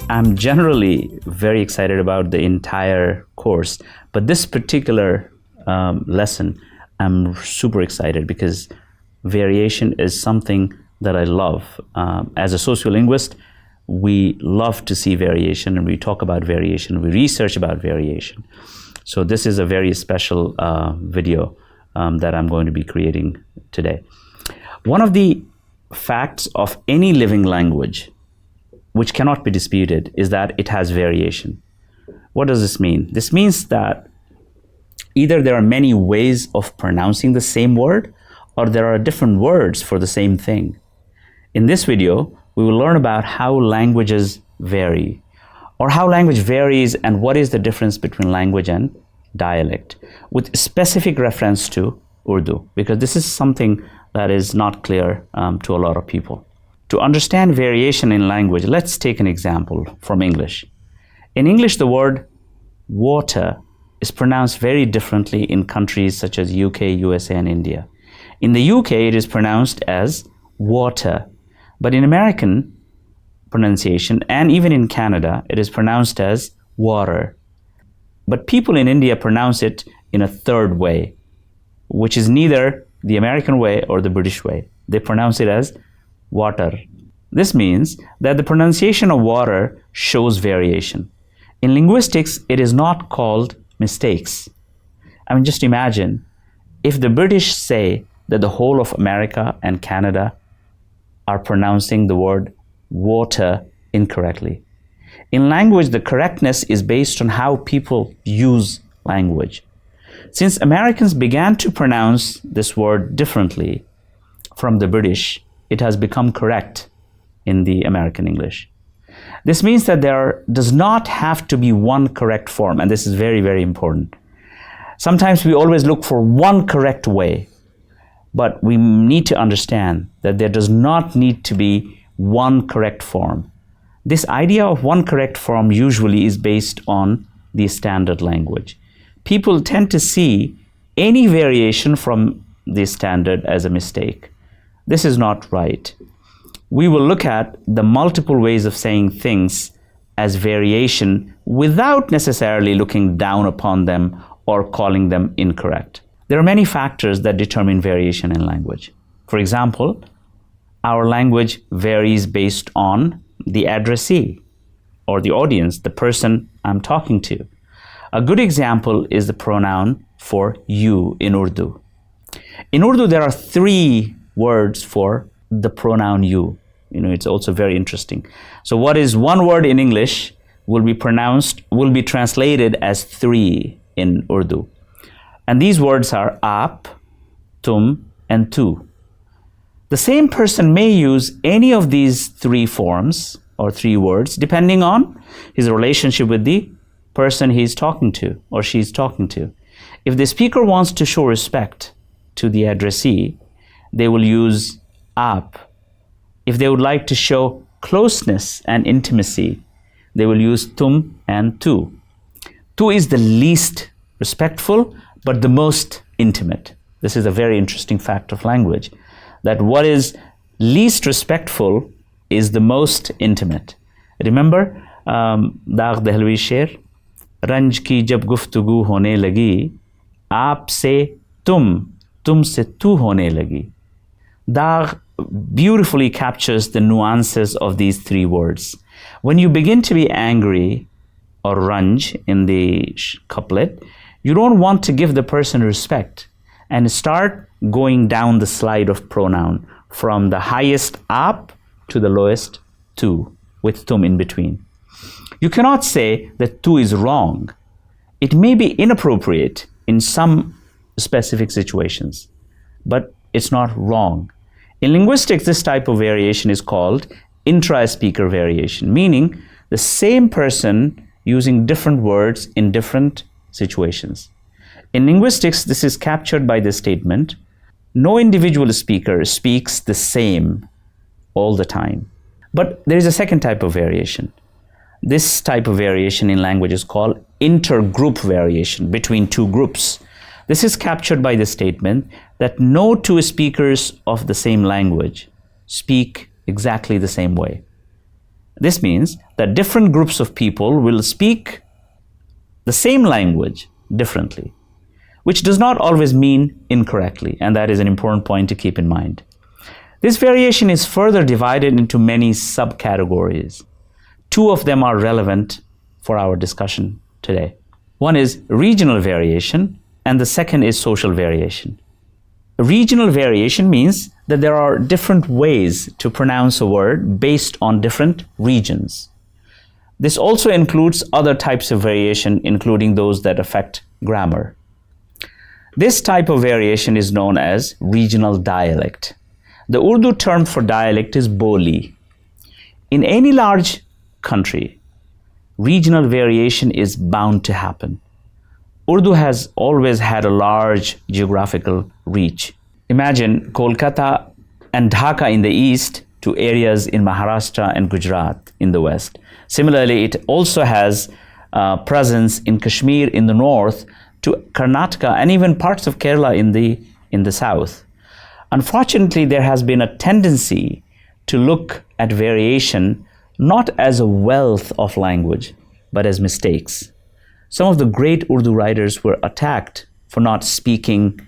I'm generally very excited about the entire course, but this particular lesson, I'm super excited because variation is something that I love. As a sociolinguist, we love to see variation, and we talk about variation, we research about variation. So this is a very special video that I'm going to be creating today. One of the facts of any living language, which cannot be disputed, is that it has variation. What does this mean? This means that either there are many ways of pronouncing the same word, or there are different words for the same thing. In this video, we will learn about how languages vary, or how language varies and what is the difference between language and dialect, with specific reference to Urdu, because this is something that is not clear to a lot of people. To understand variation in language, let's take an example from English. In English, the word water is pronounced very differently in countries such as UK, USA, and India. In the UK, it is pronounced as water, but in American pronunciation, and even in Canada, it is pronounced as water. But people in India pronounce it in a third way, which is neither the American way or the British way. They pronounce it as water. This means that the pronunciation of water shows variation. In linguistics, it is not called mistakes. I mean, just imagine if the British say that the whole of America and Canada are pronouncing the word water incorrectly. In language, the correctness is based on how people use language. Since Americans began to pronounce this word differently from the British, it has become correct in the American English. This means that there does not have to be one correct form, and this is very, very important. Sometimes we always look for one correct way, but we need to understand that there does not need to be one correct form. This idea of one correct form usually is based on the standard language. People tend to see any variation from the standard as a mistake. This is not right. We will look at the multiple ways of saying things as variation without necessarily looking down upon them or calling them incorrect. There are many factors that determine variation in language. For example, our language varies based on the addressee or the audience, the person I'm talking to. A good example is the pronoun for you in Urdu. In Urdu, there are 3 words for the pronoun you. It's also very interesting. So what is one word in English will be translated as 3 in Urdu. And these words are aap, tum, and tu. The same person may use any of these 3 forms or 3 words depending on his relationship with the person he's talking to or she's talking to. If the speaker wants to show respect to the addressee, they will use aap. If they would like to show closeness and intimacy, they will use tum and tu. Tu is the least respectful, but the most intimate. This is a very interesting fact of language, that what is least respectful is the most intimate. Remember, Daag Dehlvi sher, Ranj ki jab guftgu hone lagi, aap se tu hone lagi. Daag beautifully captures the nuances of these 3 words. When you begin to be angry or ranj in the couplet, you don't want to give the person respect and start going down the slide of pronoun from the highest aap to the lowest tu, with tum in between. You cannot say that tu is wrong. It may be inappropriate in some specific situations, but it's not wrong. In linguistics, this type of variation is called intra-speaker variation, meaning the same person using different words in different situations. In linguistics, this is captured by the statement, no individual speaker speaks the same all the time. But there is a second type of variation. This type of variation in language is called intergroup variation between 2 groups. This is captured by the statement that no 2 speakers of the same language speak exactly the same way. This means that different groups of people will speak the same language differently, which does not always mean incorrectly, and that is an important point to keep in mind. This variation is further divided into many subcategories. Two of them are relevant for our discussion today. One is regional variation, and the second is social variation. Regional variation means that there are different ways to pronounce a word based on different regions. This also includes other types of variation, including those that affect grammar. This type of variation is known as regional dialect. The Urdu term for dialect is Boli. In any large country, regional variation is bound to happen. Urdu has always had a large geographical reach. Imagine Kolkata and Dhaka in the east to areas in Maharashtra and Gujarat in the west. Similarly, it also has presence in Kashmir in the north to Karnataka and even parts of Kerala in the south. Unfortunately, there has been a tendency to look at variation not as a wealth of language, but as mistakes. Some of the great Urdu writers were attacked for not speaking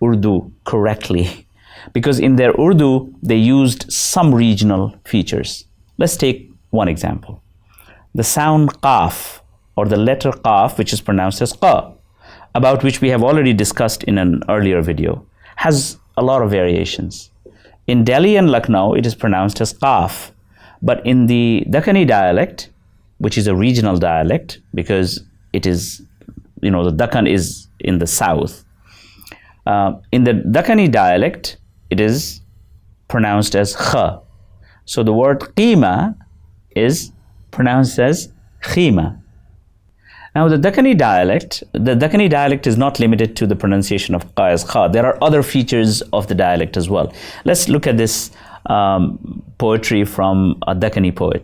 Urdu correctly because in their Urdu, they used some regional features. Let's take one example. The sound qaf, or the letter qaf, which is pronounced as qa, about which we have already discussed in an earlier video, has a lot of variations. In Delhi and Lucknow, it is pronounced as qaf, but in the Dakhni dialect, which is a regional dialect because it is, the Dakhan is in the south. In the Dakhni dialect, it is pronounced as kha. So the word qima is pronounced as khima. Now the Dakhni dialect is not limited to the pronunciation of qa as kha. There are other features of the dialect as well. Let's look at this poetry from a Dakhni poet.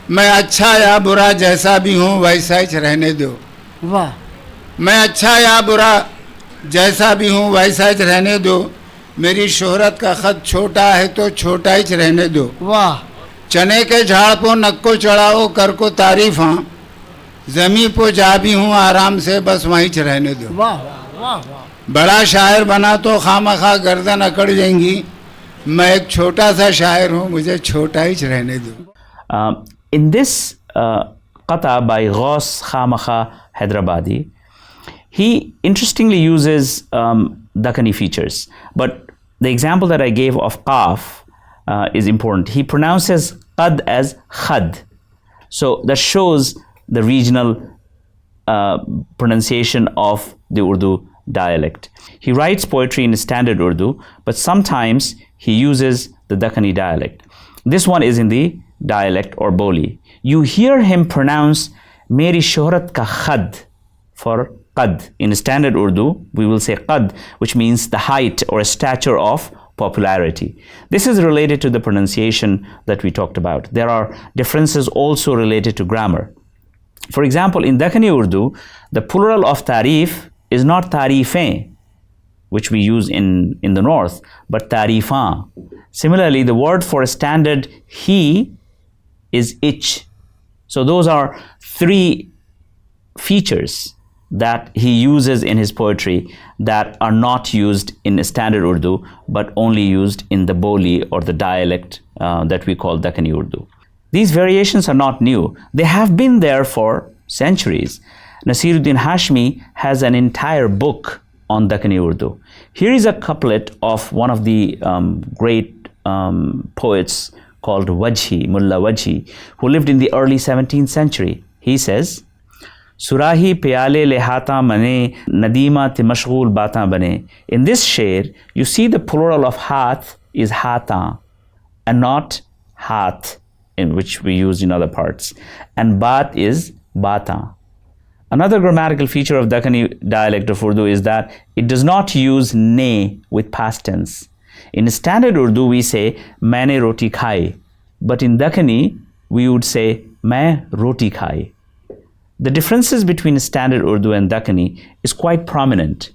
मैं अच्छा या बुरा जैसा भी हूँ वैसा ही रहने दो. वाह. मैं अच्छा या बुरा जैसा भी हूँ वैसा ही रहने दो. मेरी शोहरत का खत छोटा है तो छोटा ही रहने दो. वाह. चने के झाड़ को नक को चढ़ाओ कर को तारीफ हाँ. जमीन पर जा भी हूँ आराम से बस वहीं रहने दो. वाह वाह. बड़ा शायर बना तो खामखा गर्दन अकड़ जाएंगी. मैं एक छोटा सा शायर हूँ मुझे छोटा ही रहने दो. In this qata by Ghaus Khamakha Hyderabadi, he interestingly uses Dakhni features. But the example that I gave of qaf is important. He pronounces qad as khad. So that shows the regional pronunciation of the Urdu dialect. He writes poetry in standard Urdu, but sometimes he uses the Dakhni dialect. This one is in the dialect or Boli. You hear him pronounce Meri shohrat ka khad for qad. In standard Urdu, we will say qad, which means the height or stature of popularity. This is related to the pronunciation that we talked about. There are differences also related to grammar. For example, in Dakhni Urdu, the plural of tarif is not tarifain, which we use in the north, but tarifan. Similarly, the word for a standard he is ich. So those are three features that he uses in his poetry that are not used in standard Urdu, but only used in the Boli or the dialect that we call Dakhni Urdu. These variations are not new. They have been there for centuries. Nasiruddin Hashmi has an entire book on Dakhni Urdu. Here is a couplet of one of the great poets called Wajhi, Mullah Wajhi, who lived in the early 17th century. He says, Surahi pyale lehata mane, nadima te mashghul bata bane. In this sher, you see the plural of hath is hata and not hath, in which we use in other parts. And bat is bata. Another grammatical feature of Dakhni dialect of Urdu is that it does not use ne with past tense. In standard Urdu, we say, maine roti khai. But in Dakhni, we would say, main roti khai. The differences between standard Urdu and Dakhni is quite prominent.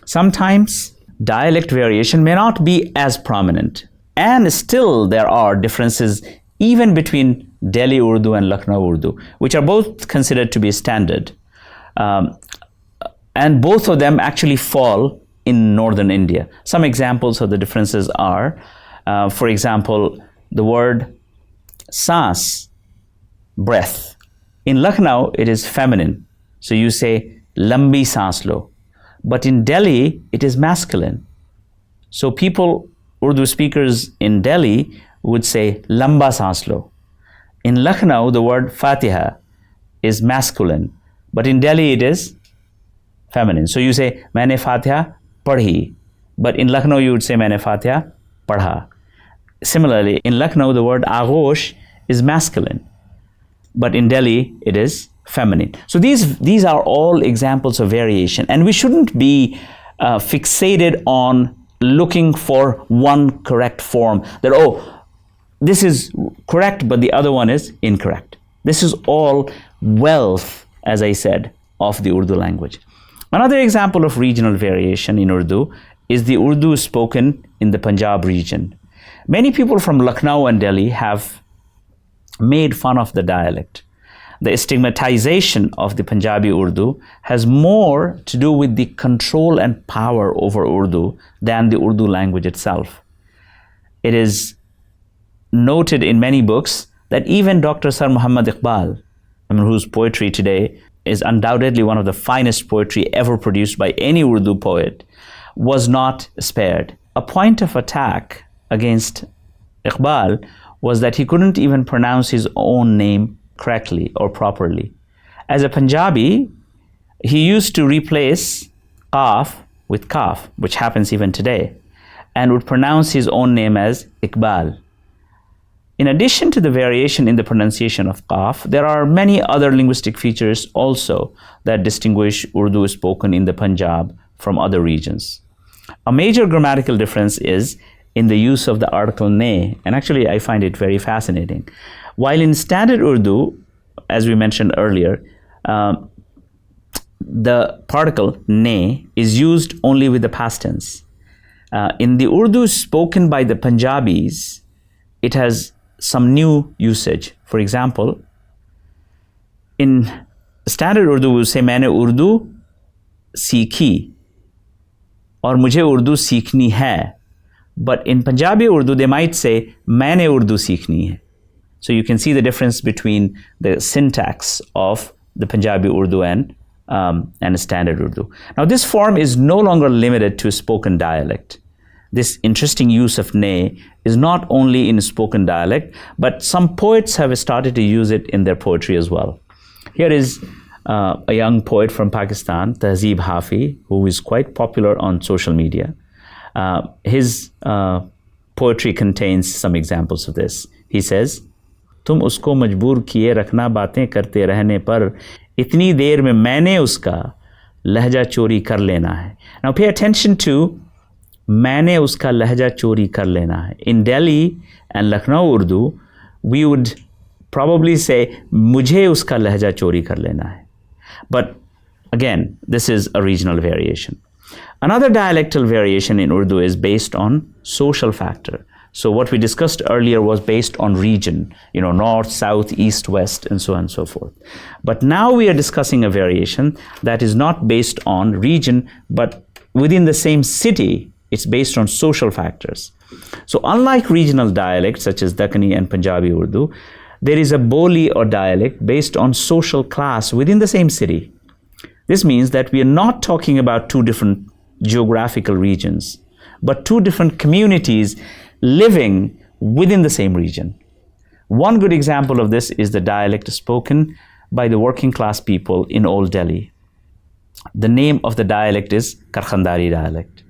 Sometimes dialect variation may not be as prominent. And still there are differences even between Delhi Urdu and Lucknow Urdu, which are both considered to be standard. And both of them actually fall in northern India. Some examples of the differences are, for example, the word saans, breath. In Lucknow, it is feminine. So you say, lambi saans lo. But in Delhi, it is masculine. So people, Urdu speakers in Delhi, would say, lamba saans lo. In Lucknow, the word Fatiha is masculine. But in Delhi, it is feminine. So you say, maine Fatiha padhi. But in Lucknow, you would say, maine Fatiha padha. Similarly, in Lucknow, the word agosh is masculine. But in Delhi, it is feminine. So these are all examples of variation. And we shouldn't be fixated on looking for one correct form. That, oh, this is correct, but the other one is incorrect. This is all wealth, as I said, of the Urdu language. Another example of regional variation in Urdu is the Urdu spoken in the Punjab region. Many people from Lucknow and Delhi have made fun of the dialect. The stigmatization of the Punjabi Urdu has more to do with the control and power over Urdu than the Urdu language itself. It is noted in many books that even Dr. Sir Muhammad Iqbal, whose poetry today is undoubtedly one of the finest poetry ever produced by any Urdu poet, was not spared. A point of attack against Iqbal was that he couldn't even pronounce his own name correctly or properly. As a Punjabi, he used to replace qaf with kaf, which happens even today, and would pronounce his own name as Iqbal. In addition to the variation in the pronunciation of qaf, there are many other linguistic features also that distinguish Urdu spoken in the Punjab from other regions. A major grammatical difference is in the use of the article ne, and actually I find it very fascinating. While in standard Urdu, as we mentioned earlier, the particle ne is used only with the past tense. In the Urdu spoken by the Punjabis, it has some new usage. For example, in standard Urdu, we will say, maine Urdu seekhi, or mujhe Urdu seekhni hai. But in Punjabi Urdu, they might say, maine Urdu seekhni hai. So you can see the difference between the syntax of the Punjabi Urdu and standard Urdu. Now, this form is no longer limited to spoken dialect. This interesting use of ne is not only in spoken dialect, but some poets have started to use it in their poetry as well. Here is a young poet from Pakistan, Tehzeeb Hafi, who is quite popular on social media. His poetry contains some examples of this. He says, तुम उसको मजबूर किए रखना बातें करते रहने पर इतनी देर में मैंने उसका लहजा चोरी कर लेना है. Now pay attention to मैंने उसका लहजा चोरी कर लेना है. In Delhi and Lucknow Urdu, we would probably say मुझे उसका लहजा चोरी कर लेना है. But again, this is a regional variation. Another dialectal variation in Urdu is based on social factor. So what we discussed earlier was based on region, north, south, east, west, and so on and so forth. But now we are discussing a variation that is not based on region, but within the same city, it's based on social factors. So unlike regional dialects such as Dakhni and Punjabi Urdu, there is a Boli or dialect based on social class within the same city. This means that we are not talking about two different geographical regions, but two different communities living within the same region. One good example of this is the dialect spoken by the working class people in Old Delhi. The name of the dialect is Karkhandari dialect.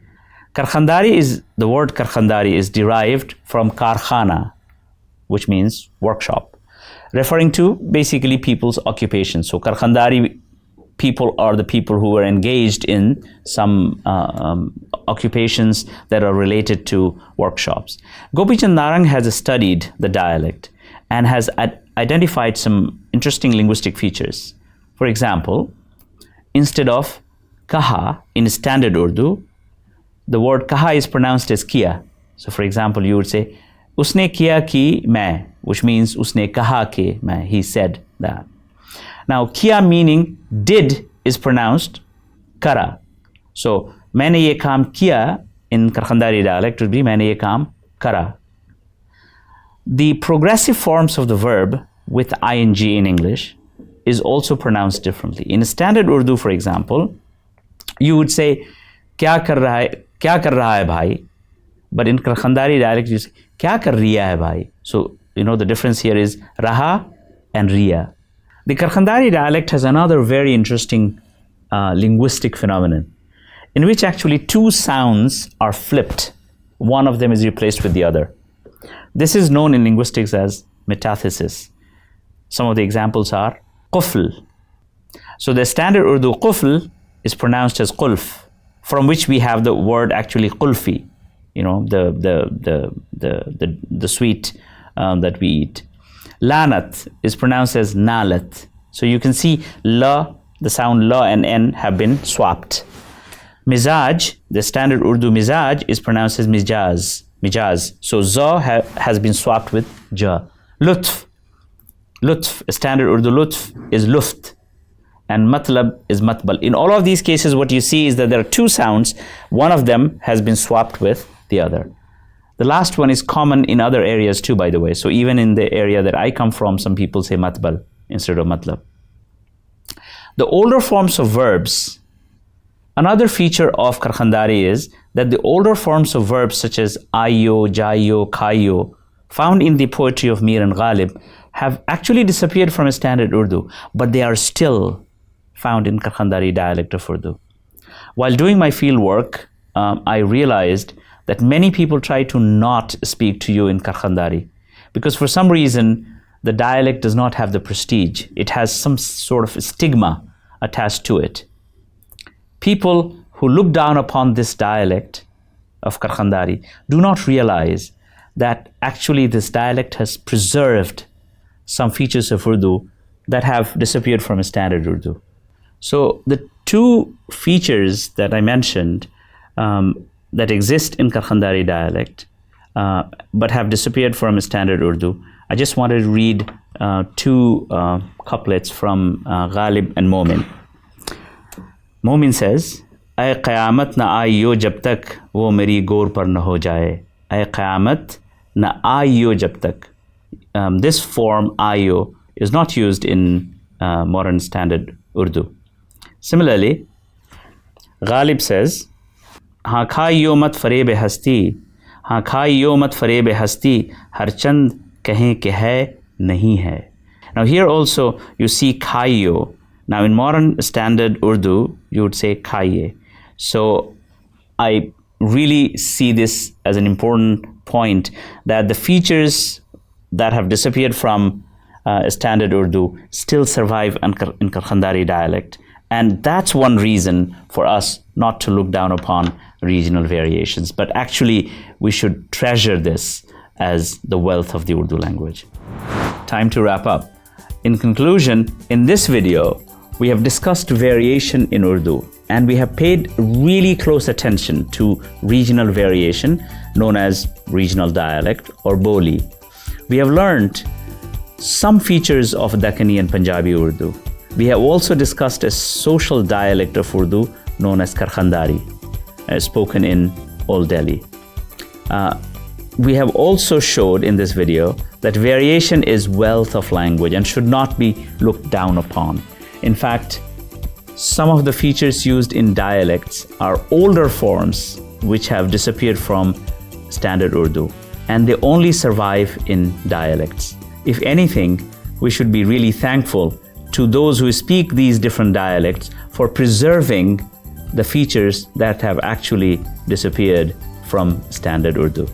The word Karkhandari is derived from Karkhana, which means workshop, referring to basically people's occupation. So Karkhandari people are the people who were engaged in some occupations that are related to workshops. Gopi Chand Narang has studied the dialect and has identified some interesting linguistic features. For example, instead of kaha in standard Urdu, the word kaha is pronounced as kia. So for example, you would say, Usne kiya ki main, which means usne kaha ki main, he said that. Now, kiya meaning did is pronounced kara. So, maine ye kaam kiya in Karkhandari dialect would be maine ye kaam kara. The progressive forms of the verb with ing in English is also pronounced differently. In standard Urdu, for example, you would say kya kar raha hai bhai, but in Karkhandari dialect you say kya kar riya hai bhai. So you know the difference here is raha and riya. The Karkhandari dialect has another very interesting linguistic phenomenon in which actually two sounds are flipped. One of them is replaced with the other. This is known in linguistics as metathesis. Some of the examples are qufl. So the standard Urdu qufl is pronounced as qulf, from which we have the word actually qulfi, you know, the sweet that we eat. Lanat is pronounced as nalat. So you can see la, the sound la and n have been swapped. Mizaj, the standard Urdu mizaj is pronounced as mijaz. So za has been swapped with ja. Lutf, standard Urdu lutf is luft, and matlab is matbal. In all of these cases, what you see is that there are two sounds. One of them has been swapped with the other. The last one is common in other areas too, by the way. So even in the area that I come from, some people say matbal instead of matlab. The older forms of verbs, another feature of Karkhandari is that the older forms of verbs such as aayo, jaayo, khayo, found in the poetry of Mir and Ghalib, have actually disappeared from standard Urdu, but they are still found in Karkhandari dialect of Urdu. While doing my field work, I realized that many people try to not speak to you in Karkhandari because for some reason the dialect does not have the prestige. It has some sort of stigma attached to it. People who look down upon this dialect of Karkhandari do not realize that actually this dialect has preserved some features of Urdu that have disappeared from standard Urdu. So the two features that I mentioned that exist in Karkhandari dialect but have disappeared from standard Urdu, I just wanted to read two couplets from Ghalib and Momin. Momin says, "Ay qiyamat na aayo jab tak wo meri gor par na ho jaye. Ay qiyamat na aayo jab tak." This form aayo is not used in modern standard Urdu. Similarly, Ghalib says, "Haan khaiyo mat farebe hasti, haan khaiyo mat farebe hasti, har chand kahe ke hai nahi hai." Now here also you see khaiyo. Now in modern standard Urdu, you would say khaiye. So I really see this as an important point that the features that have disappeared from standard Urdu still survive in Karkhandari dialect. And that's one reason for us not to look down upon regional variations, but actually we should treasure this as the wealth of the Urdu language. Time to wrap up. In conclusion, in this video, we have discussed variation in Urdu and we have paid really close attention to regional variation known as regional dialect or Boli. We have learned some features of Dakhni and Punjabi Urdu. We have also discussed a social dialect of Urdu known as Karkhandari, spoken in Old Delhi. We have also showed in this video that variation is wealth of language and should not be looked down upon. In fact, some of the features used in dialects are older forms which have disappeared from standard Urdu, and they only survive in dialects. If anything, we should be really thankful to those who speak these different dialects for preserving the features that have actually disappeared from standard Urdu.